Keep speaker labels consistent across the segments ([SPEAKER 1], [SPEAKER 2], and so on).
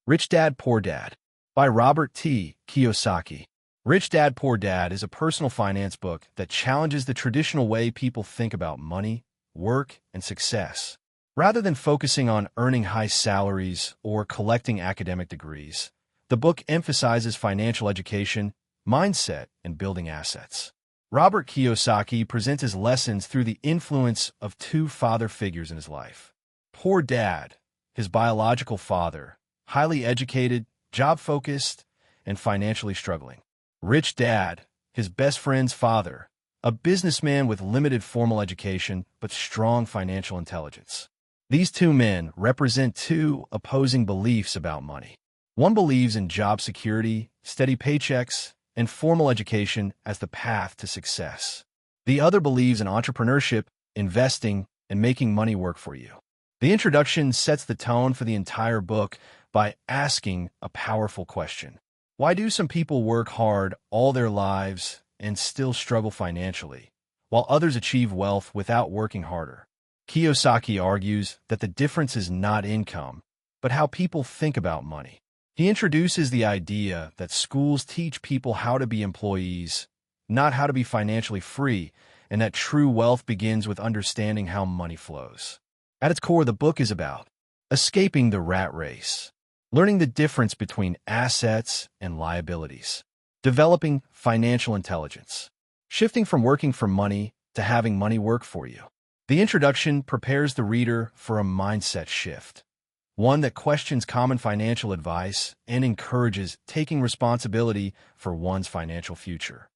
[SPEAKER 1] Rich Dad, Poor Dad by Robert T. Kiyosaki. Rich Dad, Poor Dad is a personal finance book that challenges the traditional way people think about money, work, and success. Rather than focusing on earning high salaries or collecting academic degrees, the book emphasizes financial education, mindset, and building assets. Robert Kiyosaki presents his lessons through the influence of two father figures in his life. Poor Dad, his biological father, highly educated, job-focused, and financially struggling. Rich Dad, his best friend's father, a businessman with limited formal education but strong financial intelligence. These two men represent two opposing beliefs about money. One believes in job security, steady paychecks, and formal education as the path to success. The other believes in entrepreneurship, investing, and making money work for you. The introduction sets the tone for the entire book by asking a powerful question. Why do some people work hard all their lives and still struggle financially, while others achieve wealth without working harder? Kiyosaki argues that the difference is not income, but how people think about money. He introduces the idea that schools teach people how to be employees, not how to be financially free, and that true wealth begins with understanding how money flows. At its core, the book is about escaping the rat race, learning the difference between assets and liabilities, developing financial intelligence, shifting from working for money to having money work for you. The introduction prepares the reader for a mindset shift, one that questions common financial advice and encourages taking responsibility for one's financial future.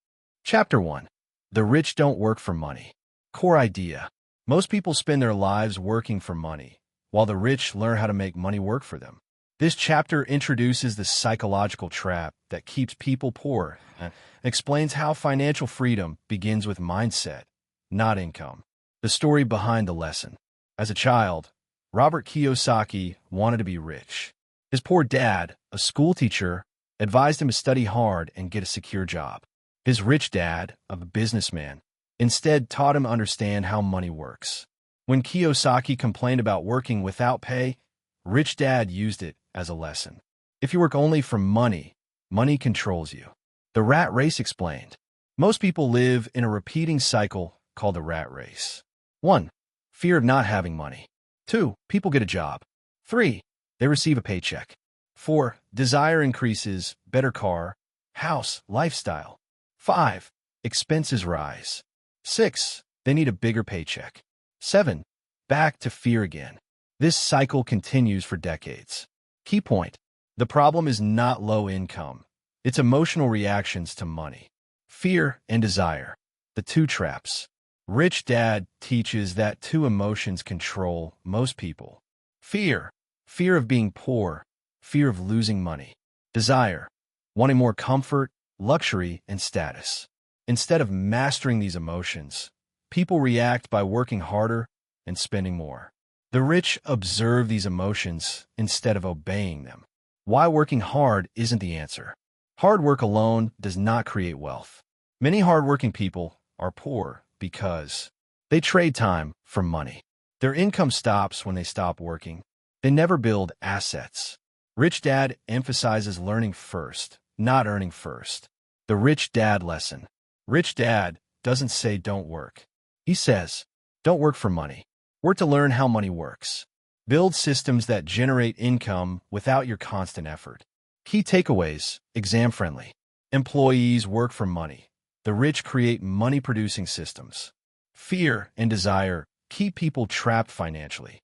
[SPEAKER 1] Chapter 1. The Rich Don't Work for Money. Core idea. Most people spend their lives working for money, while the rich learn how to make money work for them. This chapter introduces the psychological trap that keeps people poor and explains how financial freedom begins with mindset, not income. The story behind the lesson. As a child, Robert Kiyosaki wanted to be rich. His poor dad, a schoolteacher, advised him to study hard and get a secure job. His rich dad, a businessman, instead taught him to understand how money works. When Kiyosaki complained about working without pay, Rich Dad used it as a lesson. If you work only for money, money controls you. The rat race explained. Most people live in a repeating cycle called the rat race. 1. Fear of not having money. 2. People get a job. 3. They receive a paycheck. 4. Desire increases, better car, house, lifestyle. 5. Expenses rise. 6. They need a bigger paycheck. 7. Back to fear again. This cycle continues for decades. Key point. The problem is not low income. It's emotional reactions to money. Fear and desire. The two traps. Rich Dad teaches that two emotions control most people. Fear. Fear of being poor. Fear of losing money. Desire. Wanting more comfort, luxury, and status. Instead of mastering these emotions, people react by working harder and spending more. The rich observe these emotions instead of obeying them. Why working hard isn't the answer. Hard work alone does not create wealth. Many hardworking people are poor because they trade time for money. Their income stops when they stop working. They never build assets. Rich Dad emphasizes learning first, not earning first. The Rich Dad lesson. Rich Dad doesn't say don't work. He says, don't work for money. Work to learn how money works. Build systems that generate income without your constant effort. Key takeaways, exam-friendly. Employees work for money. The rich create money-producing systems. Fear and desire keep people trapped financially.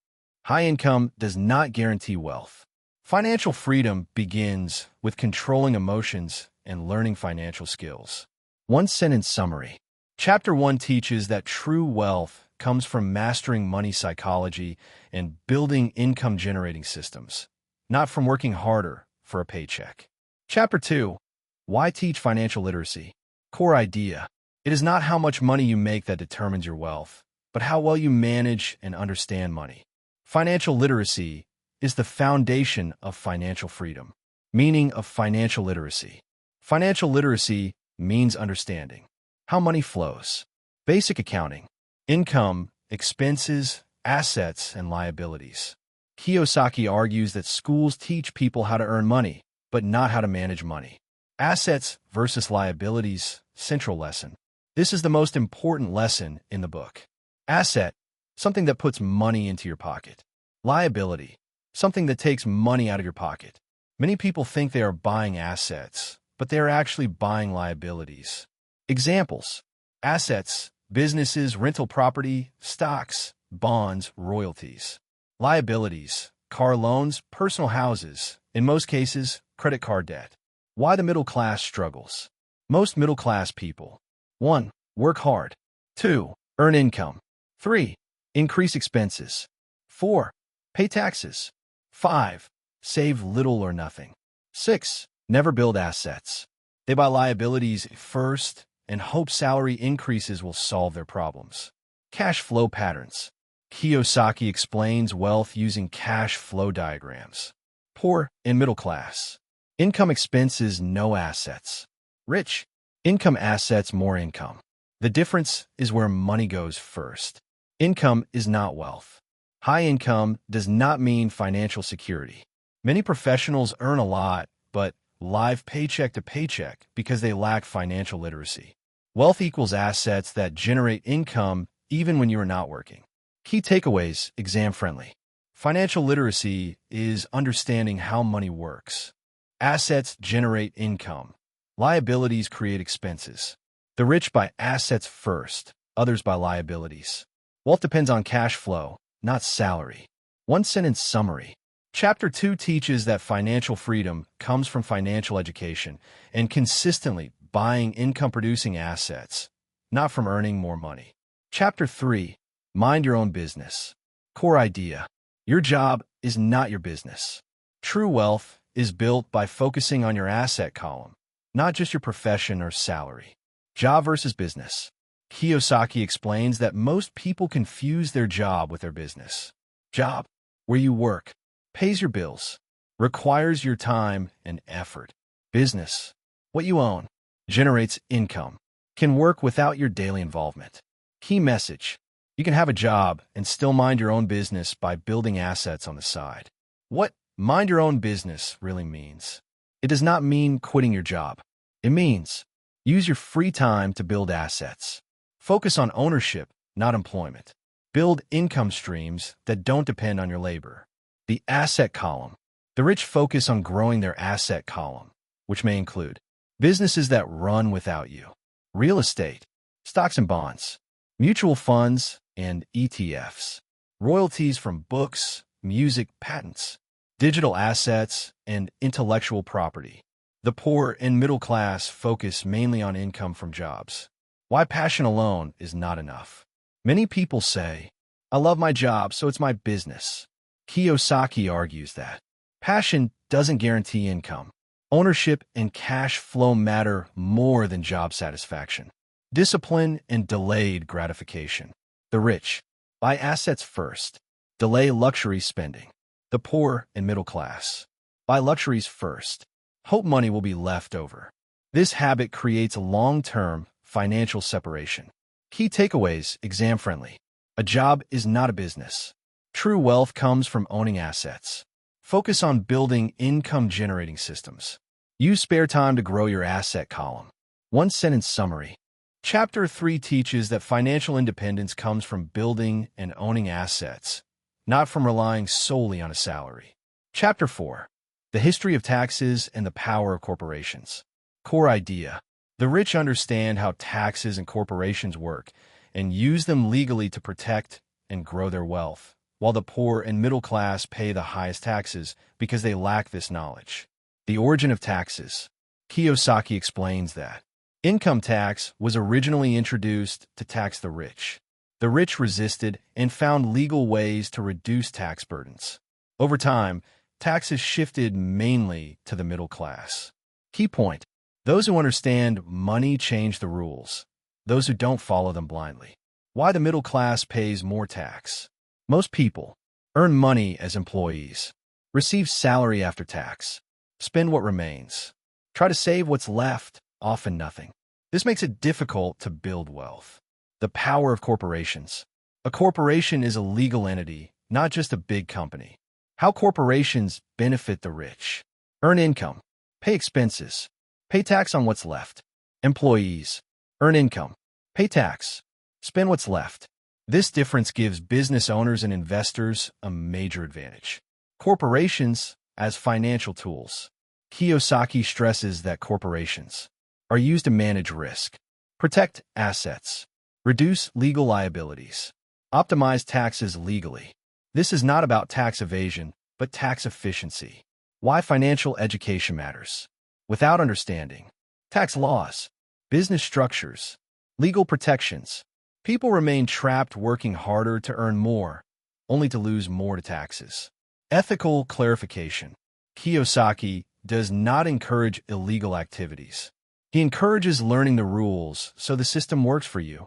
[SPEAKER 1] High income does not guarantee wealth. Financial freedom begins with controlling emotions and learning financial skills. One-sentence summary. Chapter 1 teaches that true wealth comes from mastering money psychology and building income-generating systems, not from working harder for a paycheck. Chapter 2. Why teach financial literacy? Core idea. It is not how much money you make that determines your wealth, but how well you manage and understand money. Financial literacy is the foundation of financial freedom. Meaning of financial literacy. Financial literacy means understanding how money flows. Basic accounting. Income, expenses, assets, and liabilities. Kiyosaki argues that schools teach people how to earn money, but not how to manage money. Assets versus liabilities, central lesson. This is the most important lesson in the book. Asset, something that puts money into your pocket. Liability, something that takes money out of your pocket. Many people think they are buying assets, but they are actually buying liabilities. Examples: assets, businesses, rental property, stocks, bonds, royalties. Liabilities, car loans, personal houses, in most cases, credit card debt. Why the middle class struggles. Most middle class people: 1. Work hard. 2. Earn income. 3. Increase expenses. 4. Pay taxes. 5. Save little or nothing. 6. Never build assets. They buy liabilities first and hope salary increases will solve their problems. Cash flow patterns. Kiyosaki explains wealth using cash flow diagrams. Poor and middle class. Income expenses, no assets. Rich. Income assets, more income. The difference is where money goes first. Income is not wealth. High income does not mean financial security. Many professionals earn a lot, but live paycheck to paycheck because they lack financial literacy. Wealth equals assets that generate income even when you are not working. Key takeaways, exam-friendly. Financial literacy is understanding how money works. Assets generate income. Liabilities create expenses. The rich buy assets first, others buy liabilities. Wealth depends on cash flow, not salary. One-sentence summary. Chapter 2 teaches that financial freedom comes from financial education and consistently buying income-producing assets, not from earning more money. Chapter 3. Mind your own business. Core idea. Your job is not your business. True wealth is built by focusing on your asset column, not just your profession or salary. Job versus business. Kiyosaki explains that most people confuse their job with their business. Job, where you work, pays your bills, requires your time and effort. Business, what you own, generates income, can work without your daily involvement. Key message. You can have a job and still mind your own business by building assets on the side. What mind your own business really means. It does not mean quitting your job. It means use your free time to build assets. Focus on ownership, not employment. Build income streams that don't depend on your labor. The asset column. The rich focus on growing their asset column, which may include businesses that run without you, real estate, stocks and bonds, mutual funds, and ETFs, royalties from books, music, patents, digital assets, and intellectual property. The poor and middle class focus mainly on income from jobs. Why passion alone is not enough. Many people say, I love my job, so it's my business. Kiyosaki argues that passion doesn't guarantee income. Ownership and cash flow matter more than job satisfaction. Discipline and delayed gratification. The rich buy assets first, delay luxury spending. The poor and middle class buy luxuries first, hope money will be left over. This habit creates a long-term financial separation. Key takeaways, exam-friendly. A job is not a business. True wealth comes from owning assets. Focus on building income-generating systems. Use spare time to grow your asset column. One-sentence summary. Chapter 3 teaches that financial independence comes from building and owning assets, not from relying solely on a salary. Chapter 4. The history of taxes and the power of corporations. Core idea. The rich understand how taxes and corporations work and use them legally to protect and grow their wealth, while the poor and middle class pay the highest taxes because they lack this knowledge. The origin of taxes. Kiyosaki explains that income tax was originally introduced to tax the rich. The rich resisted and found legal ways to reduce tax burdens. Over time, taxes shifted mainly to the middle class. Key point. Those who understand money change the rules. Those who don't follow them blindly. Why the middle class pays more tax. Most people earn money as employees, receive salary after tax, spend what remains, try to save what's left, often nothing. This makes it difficult to build wealth. The power of corporations. A corporation is a legal entity, not just a big company. How corporations benefit the rich. Earn income. Pay expenses. Pay tax on what's left. Employees. Earn income. Pay tax. Spend what's left. This difference gives business owners and investors a major advantage. Corporations as financial tools. Kiyosaki stresses that corporations are used to manage risk, protect assets, reduce legal liabilities, optimize taxes legally. This is not about tax evasion, but tax efficiency. Why financial education matters. Without understanding tax laws, business structures, legal protections, people remain trapped working harder to earn more, only to lose more to taxes. Ethical clarification. Kiyosaki does not encourage illegal activities. He encourages learning the rules so the system works for you,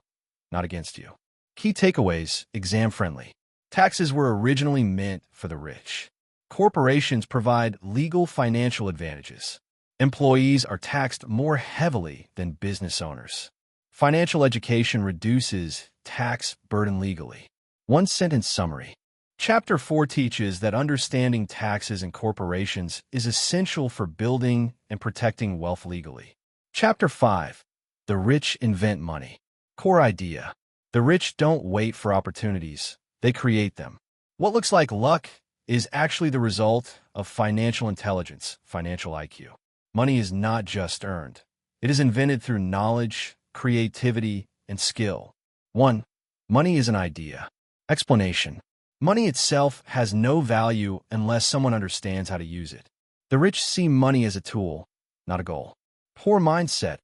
[SPEAKER 1] not against you. Key takeaways, exam-friendly. Taxes were originally meant for the rich. Corporations provide legal financial advantages. Employees are taxed more heavily than business owners. Financial education reduces tax burden legally. One-sentence summary. Chapter 4 teaches that understanding taxes and corporations is essential for building and protecting wealth legally. Chapter 5. The rich invent money. Core idea. The rich don't wait for opportunities, they create them. What looks like luck is actually the result of financial intelligence, financial IQ. Money is not just earned. It is invented through knowledge, creativity, and skill. 1. Money is an idea. Explanation. Money itself has no value unless someone understands how to use it. The rich see money as a tool, not a goal. Poor mindset.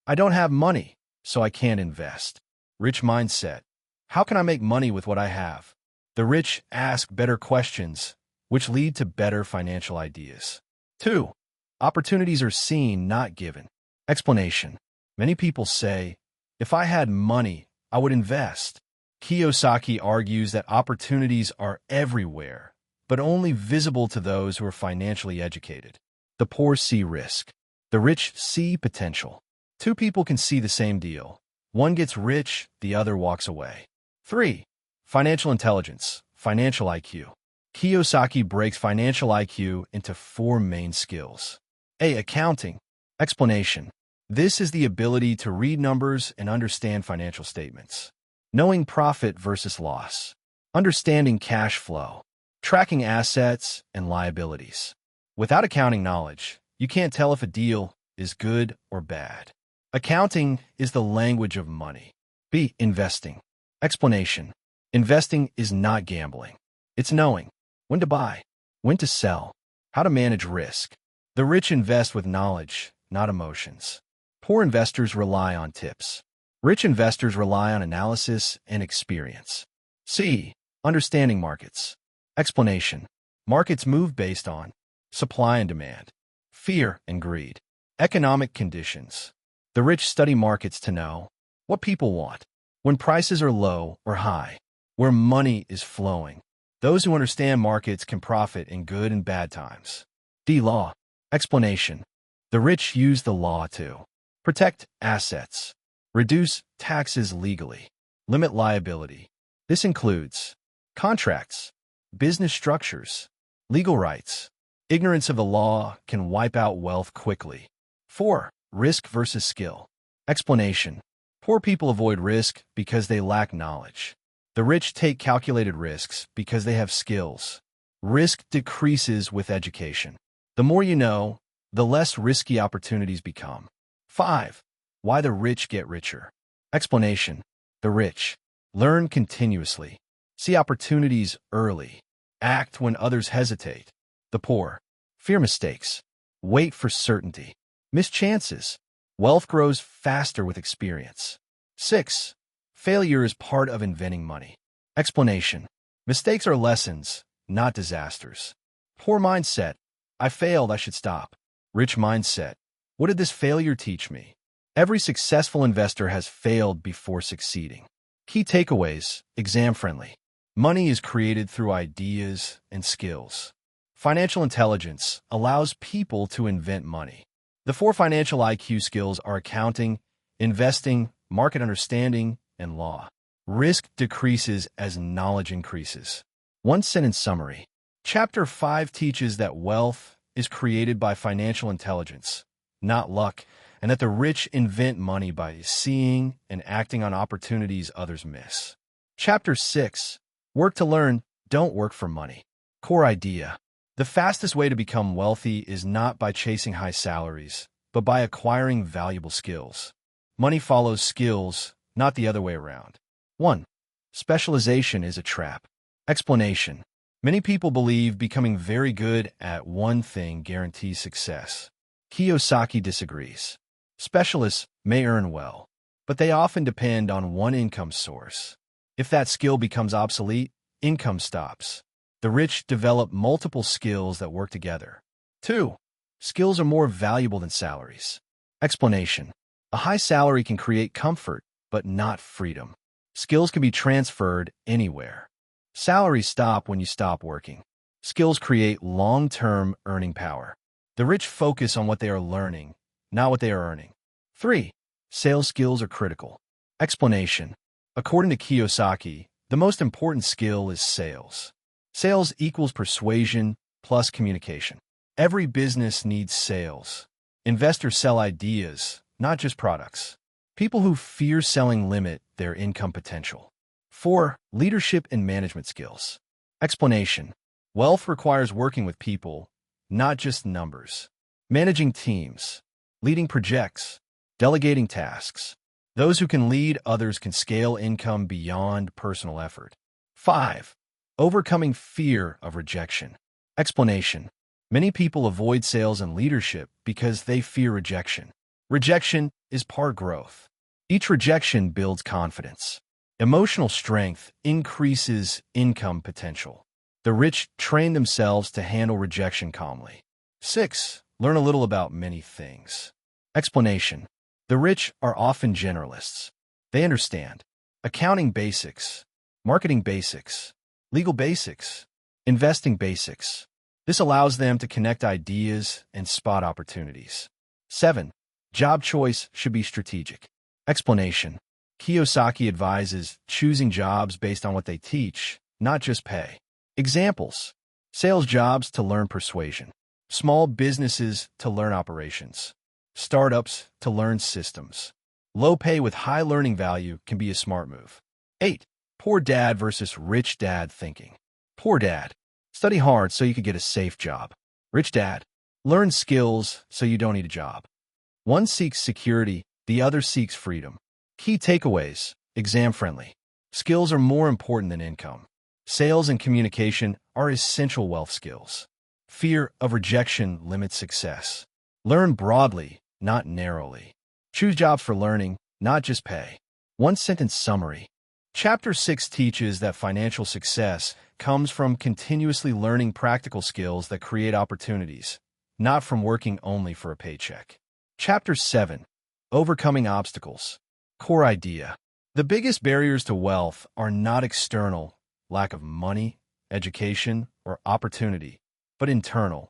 [SPEAKER 1] I don't have money, so I can't invest. Rich mindset. How can I make money with what I have? The rich ask better questions, which lead to better financial ideas. 2. Opportunities are seen, not given. Explanation. Many people say, if I had money, I would invest. Kiyosaki argues that opportunities are everywhere, but only visible to those who are financially educated. The poor see risk. The rich see potential. Two people can see the same deal. One gets rich, the other walks away. 3. Financial intelligence, financial IQ. Kiyosaki breaks financial IQ into 4 main skills. A. Accounting. Explanation. This is the ability to read numbers and understand financial statements. Knowing profit versus loss. Understanding cash flow. Tracking assets and liabilities. Without accounting knowledge, you can't tell if a deal is good or bad. Accounting is the language of money. B. Investing. Explanation. Investing is not gambling. It's knowing when to buy, when to sell, how to manage risk. The rich invest with knowledge, not emotions. Poor investors rely on tips. Rich investors rely on analysis and experience. C. Understanding markets. Explanation. Markets move based on supply and demand, fear and greed, economic conditions. The rich study markets to know what people want, when prices are low or high, where money is flowing. Those who understand markets can profit in good and bad times. D. Law. Explanation. The rich use the law to protect assets, reduce taxes legally, limit liability. This includes contracts, business structures, legal rights. Ignorance of the law can wipe out wealth quickly. 4. Risk versus skill. Explanation. Poor people avoid risk because they lack knowledge. The rich take calculated risks because they have skills. Risk decreases with education. The more you know, the less risky opportunities become. 5. Why the rich get richer. Explanation. The rich learn continuously, see opportunities early, act when others hesitate. The poor fear mistakes, wait for certainty, miss chances. Wealth grows faster with experience. 6. Failure is part of inventing money. Explanation. Mistakes are lessons, not disasters. Poor mindset. I failed, I should stop. Rich mindset. What did this failure teach me? Every successful investor has failed before succeeding. Key takeaways, exam-friendly. Money is created through ideas and skills. Financial intelligence allows people to invent money. The 4 financial IQ skills are accounting, investing, market understanding, and law. Risk decreases as knowledge increases. One-sentence summary. Chapter 5 teaches that wealth is created by financial intelligence, not luck, and that the rich invent money by seeing and acting on opportunities others miss. Chapter 6, Work to Learn, Don't Work for Money. Core idea. The fastest way to become wealthy is not by chasing high salaries, but by acquiring valuable skills. Money follows skills, not the other way around. 1. Specialization is a trap. Explanation. Many people believe becoming very good at one thing guarantees success. Kiyosaki disagrees. Specialists may earn well, but they often depend on one income source. If that skill becomes obsolete, income stops. The rich develop multiple skills that work together. 2. Skills are more valuable than salaries. Explanation. A high salary can create comfort, but not freedom. Skills can be transferred anywhere. Salaries stop when you stop working. Skills create long-term earning power. The rich focus on what they are learning, not what they are earning. 3. Sales skills are critical. Explanation. According to Kiyosaki, the most important skill is sales. Sales equals persuasion plus communication. Every business needs sales. Investors sell ideas, not just products. People who fear selling limit their income potential. 4. Leadership and management skills. Explanation. Wealth requires working with people, not just numbers. Managing teams, leading projects, delegating tasks. Those who can lead others can scale income beyond personal effort. 5. Overcoming fear of rejection. Explanation. Many people avoid sales and leadership because they fear rejection. Rejection is part of growth. Each rejection builds confidence. Emotional strength increases income potential. The rich train themselves to handle rejection calmly. 6. Learn a little about many things. Explanation. The rich are often generalists. They understand accounting basics, marketing basics, legal basics, investing basics. This allows them to connect ideas and spot opportunities. 7. Job choice should be strategic. Explanation. Kiyosaki advises choosing jobs based on what they teach, not just pay. Examples. Sales jobs to learn persuasion. Small businesses to learn operations. Startups to learn systems. Low pay with high learning value can be a smart move. 8. Poor dad versus rich dad thinking. Poor dad. Study hard so you could get a safe job. Rich dad. Learn skills so you don't need a job. One seeks security, the other seeks freedom. Key takeaways. Exam-friendly. Skills are more important than income. Sales and communication are essential wealth skills. Fear of rejection limits success. Learn broadly, not narrowly. Choose jobs for learning, not just pay. One-sentence summary. Chapter 6 teaches that financial success comes from continuously learning practical skills that create opportunities, not from working only for a paycheck. Chapter 7. Overcoming obstacles. Core idea. The biggest barriers to wealth are not external, lack of money, education, or opportunity, but internal,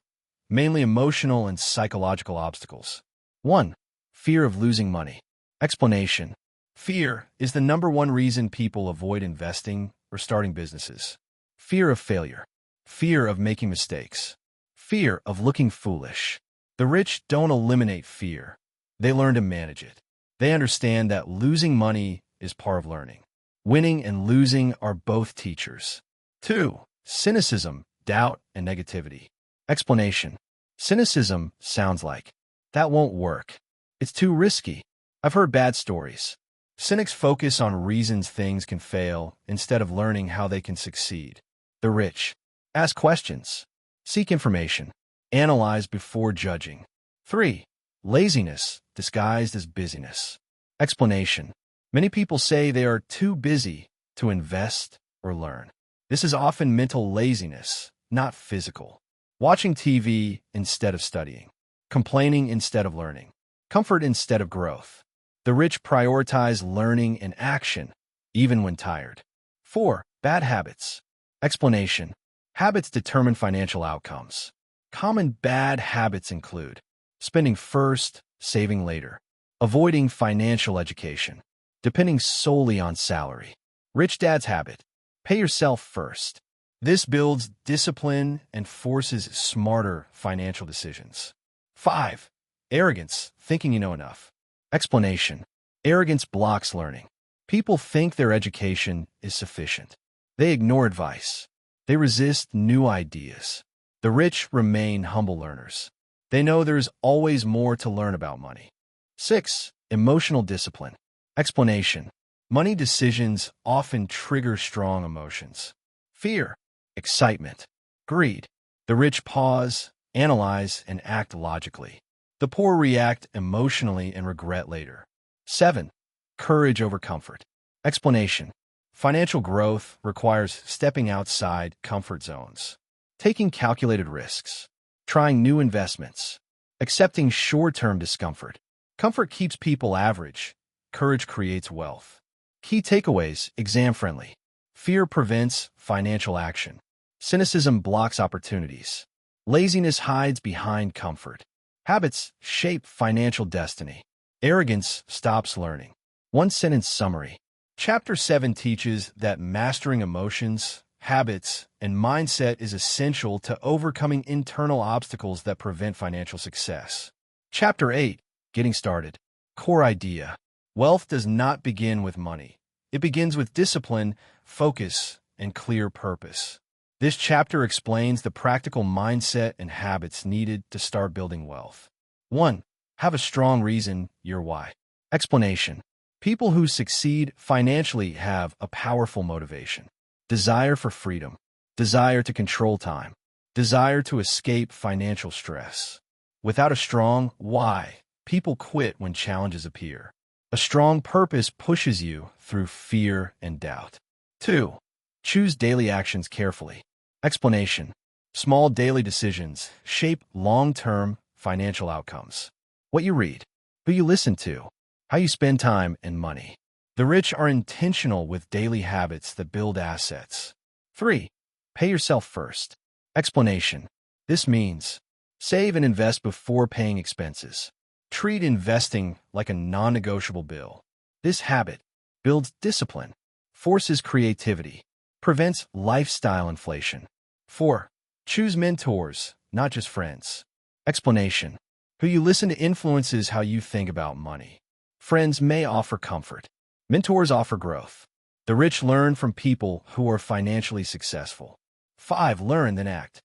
[SPEAKER 1] mainly emotional and psychological obstacles. 1. Fear of losing money. Explanation. Fear is the #1 reason people avoid investing or starting businesses. Fear of failure. Fear of making mistakes. Fear of looking foolish. The rich don't eliminate fear. They learn to manage it. They understand that losing money is part of learning. Winning and losing are both teachers. 2. Cynicism, doubt, and negativity. Explanation. Cynicism sounds like, that won't work. It's too risky. I've heard bad stories. Cynics focus on reasons things can fail instead of learning how they can succeed. The rich. Ask questions. Seek information. Analyze before judging. 3. Laziness, disguised as busyness. Explanation. Many people say they are too busy to invest or learn. This is often mental laziness, not physical. Watching TV instead of studying. Complaining instead of learning. Comfort instead of growth. The rich prioritize learning and action, even when tired. 4. Bad habits. Explanation. Habits determine financial outcomes. Common bad habits include spending first, saving later, avoiding financial education, depending solely on salary. Rich dad's habit. Pay yourself first. This builds discipline and forces smarter financial decisions. 5. Arrogance, thinking you know enough. Explanation. Arrogance blocks learning. People think their education is sufficient. They ignore advice. They resist new ideas. The rich remain humble learners. They know there's always more to learn about money. 6. Emotional discipline. Explanation. Money decisions often trigger strong emotions. Fear, excitement, greed. The rich pause, analyze, and act logically. The poor react emotionally and regret later. 7. Courage over comfort. Explanation. Financial growth requires stepping outside comfort zones, taking calculated risks, trying new investments, accepting short-term discomfort. Comfort keeps people average. Courage creates wealth. Key takeaways: exam-friendly. Fear prevents financial action. Cynicism blocks opportunities. Laziness hides behind comfort. Habits shape financial destiny. Arrogance stops learning. One-sentence summary. Chapter 7 teaches that mastering emotions, habits, and mindset is essential to overcoming internal obstacles that prevent financial success. Chapter 8. Getting started. Core idea. Wealth does not begin with money. It begins with discipline, focus, and clear purpose. This chapter explains the practical mindset and habits needed to start building wealth. 1. Have a strong reason, your why. Explanation. People who succeed financially have a powerful motivation. Desire for freedom. Desire to control time. Desire to escape financial stress. Without a strong why, people quit when challenges appear. A strong purpose pushes you through fear and doubt. 2. Choose daily actions carefully. Explanation. Small daily decisions shape long-term financial outcomes. What you read, who you listen to, how you spend time and money. The rich are intentional with daily habits that build assets. 3. Pay yourself first. Explanation. This means save and invest before paying expenses. Treat investing like a non-negotiable bill. This habit builds discipline, forces creativity, prevents lifestyle inflation. 4. Choose mentors, not just friends. Explanation. Who you listen to influences how you think about money. Friends may offer comfort. Mentors offer growth. The rich learn from people who are financially successful. 5. Learn, then act.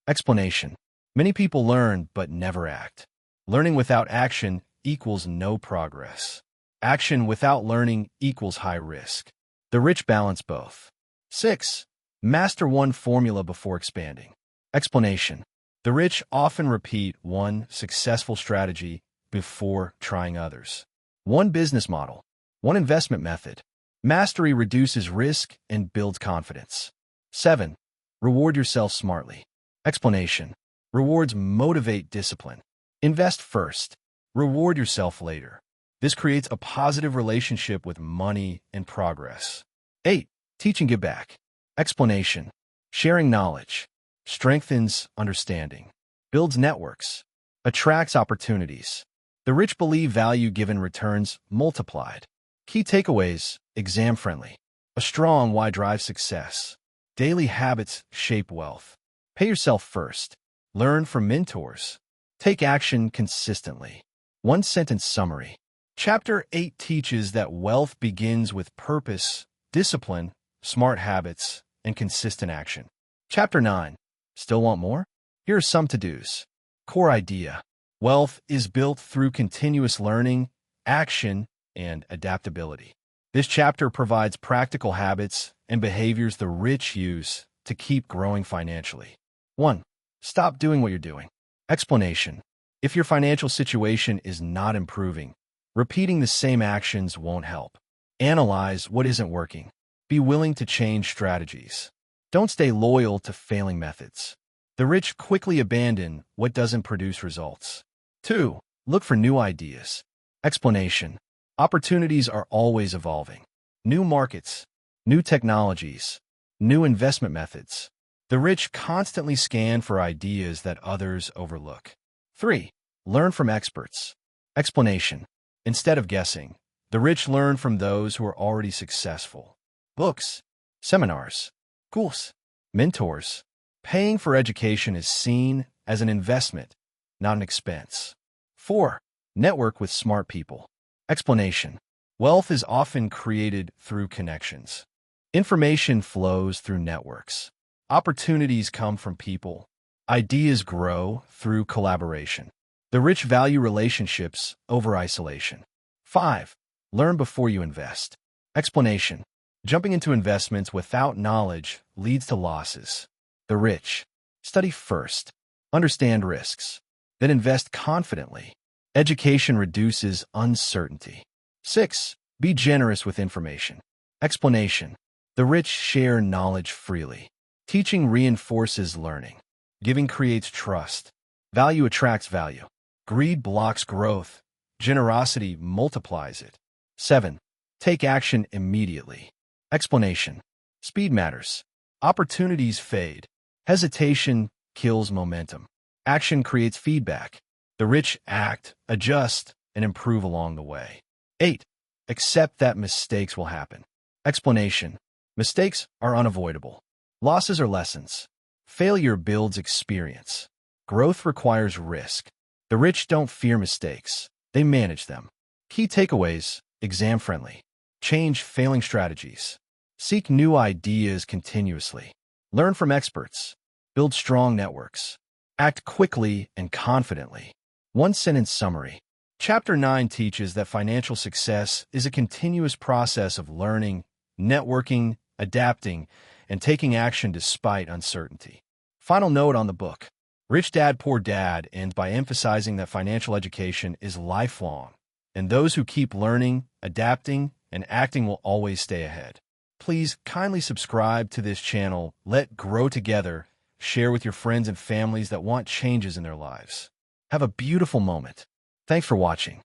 [SPEAKER 1] Explanation. Many people learn but never act. Learning without action equals no progress. Action without learning equals high risk. The rich balance both. 6. Master one formula before expanding. Explanation. The rich often repeat one successful strategy before trying others. One business model, one investment method. Mastery reduces risk and builds confidence. 7. Reward yourself smartly. Explanation. Rewards motivate discipline. Invest first. Reward yourself later. This creates a positive relationship with money and progress. 8. Teach and give back. Explanation. Sharing knowledge strengthens understanding, builds networks, attracts opportunities. The rich believe value given returns multiplied. Key takeaways: exam-friendly. A strong why drives success. Daily habits shape wealth. Pay yourself first. Learn from mentors. Take action consistently. One-sentence summary. Chapter 8 teaches that wealth begins with purpose, discipline, smart habits, and consistent action. Chapter 9. Still want more? Here are some to-dos. Core idea. Wealth is built through continuous learning, action, and adaptability. This chapter provides practical habits and behaviors the rich use to keep growing financially. 1. Stop doing what you're doing. Explanation. If your financial situation is not improving, repeating the same actions won't help. Analyze what isn't working. Be willing to change strategies. Don't stay loyal to failing methods. The rich quickly abandon what doesn't produce results. 2. Look for new ideas. Explanation. Opportunities are always evolving. New markets, new technologies, new investment methods. The rich constantly scan for ideas that others overlook. 3. Learn from experts. Explanation. Instead of guessing, the rich learn from those who are already successful. Books, seminars, schools, Mentors. Paying for education is seen as an investment, not an expense. 4. Network with smart people. Explanation. Wealth is often created through connections. Information flows through networks. Opportunities come from people. Ideas grow through collaboration. The rich value relationships over isolation. 5. Learn before you invest. Explanation. Jumping into investments without knowledge leads to losses. The rich. Study first. Understand risks. Then invest confidently. Education reduces uncertainty. 6. Be generous with information. Explanation. The rich share knowledge freely. Teaching reinforces learning. Giving creates trust. Value attracts value. Greed blocks growth. Generosity multiplies it. 7. Take action immediately. Explanation. Speed matters. Opportunities fade. Hesitation kills momentum. Action creates feedback. The rich act, adjust, and improve along the way. 8. Accept that mistakes will happen. Explanation. Mistakes are unavoidable. Losses are lessons. Failure builds experience. Growth requires risk. The rich don't fear mistakes. They manage them. Key takeaways: exam-friendly. Change failing strategies. Seek new ideas continuously. Learn from experts. Build strong networks. Act quickly and confidently. One-sentence summary. Chapter 9 teaches that financial success is a continuous process of learning, networking, adapting, and taking action despite uncertainty. Final note on the book. Rich Dad, Poor Dad ends by emphasizing that financial education is lifelong, and those who keep learning, adapting, and acting will always stay ahead. Please kindly subscribe to this channel. Let's grow together. Share with your friends and families that want changes in their lives. Have a beautiful moment. Thanks for watching.